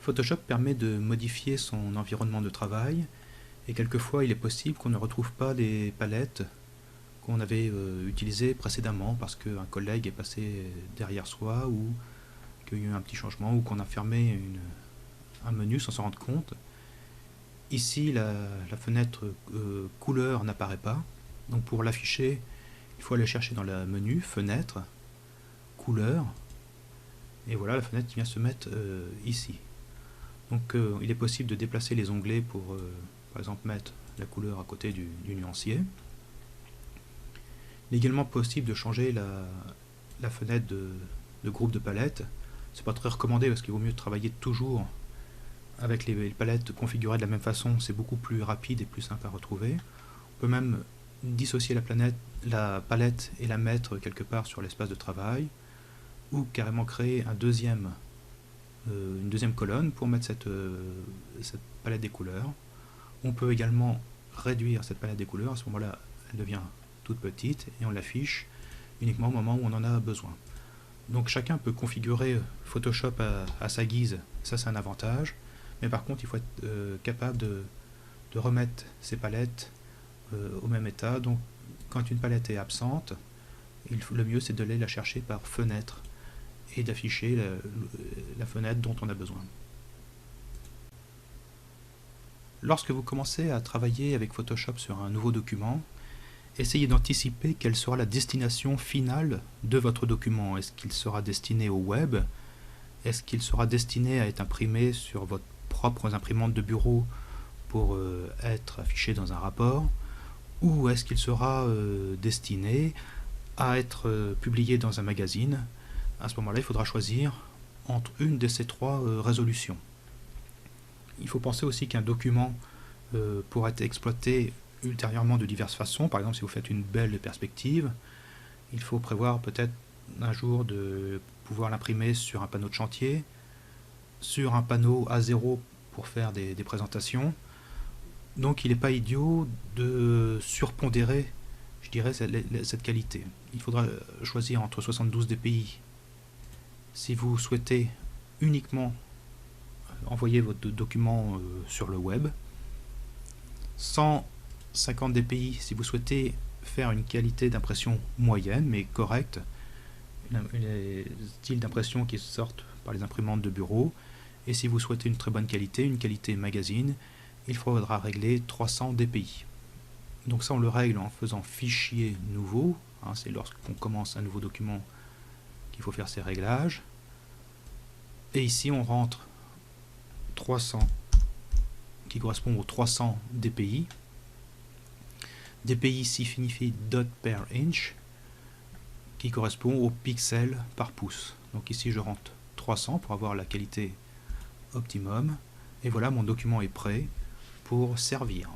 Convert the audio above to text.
Photoshop permet de modifier son environnement de travail et quelquefois il est possible qu'on ne retrouve pas des palettes qu'on avait utilisées précédemment parce qu'un collègue est passé derrière soi ou qu'il y a eu un petit changement ou qu'on a fermé un menu sans s'en rendre compte. Ici la fenêtre couleur n'apparaît pas, donc pour l'afficher il faut aller chercher dans le menu fenêtre, couleur, et voilà la fenêtre qui vient se mettre ici. Donc il est possible de déplacer les onglets pour par exemple mettre la couleur à côté du nuancier. Il est également possible de changer la fenêtre de groupe de palettes. C'est pas très recommandé parce qu'il vaut mieux travailler toujours avec les palettes configurées de la même façon, c'est beaucoup plus rapide et plus simple à retrouver. On peut même dissocier la palette et la mettre quelque part sur l'espace de travail, ou carrément créer une deuxième colonne pour mettre cette palette des couleurs. On peut également réduire cette palette des couleurs, à ce moment-là elle devient toute petite et on l'affiche uniquement au moment où on en a besoin. Donc chacun peut configurer Photoshop à sa guise, ça c'est un avantage, mais par contre il faut être capable de remettre ces palettes au même état. Donc quand une palette est absente, le mieux c'est de aller la chercher par fenêtre et d'afficher la fenêtre dont on a besoin. Lorsque vous commencez à travailler avec Photoshop sur un nouveau document, essayez d'anticiper quelle sera la destination finale de votre document. Est-ce qu'il sera destiné au web? Est-ce qu'il sera destiné à être imprimé sur votre propre imprimante de bureau pour être affiché dans un rapport? Ou est-ce qu'il sera destiné à être publié dans un magazine? À ce moment-là, il faudra choisir entre une de ces trois résolutions. Il faut penser aussi qu'un document pourra être exploité ultérieurement de diverses façons. Par exemple, si vous faites une belle perspective, il faut prévoir peut-être un jour de pouvoir l'imprimer sur un panneau de chantier, sur un panneau A0 pour faire des présentations. Donc il n'est pas idiot de surpondérer, je dirais, cette qualité. Il faudra choisir entre 72 dpi si vous souhaitez uniquement envoyer votre document sur le web, 150 dpi si vous souhaitez faire une qualité d'impression moyenne mais correcte, les styles d'impression qui sortent par les imprimantes de bureau, et si vous souhaitez une très bonne qualité, une qualité magazine, il faudra régler 300 dpi. Donc ça on le règle en faisant fichier nouveau, hein, c'est lorsqu'on commence un nouveau document qu'il faut faire ces réglages, et ici on rentre 300 qui correspond aux 300 dpi. dpi ici signifie dot per inch qui correspond au pixel par pouce. Donc ici je rentre 300 pour avoir la qualité optimum et voilà, mon document est prêt pour servir.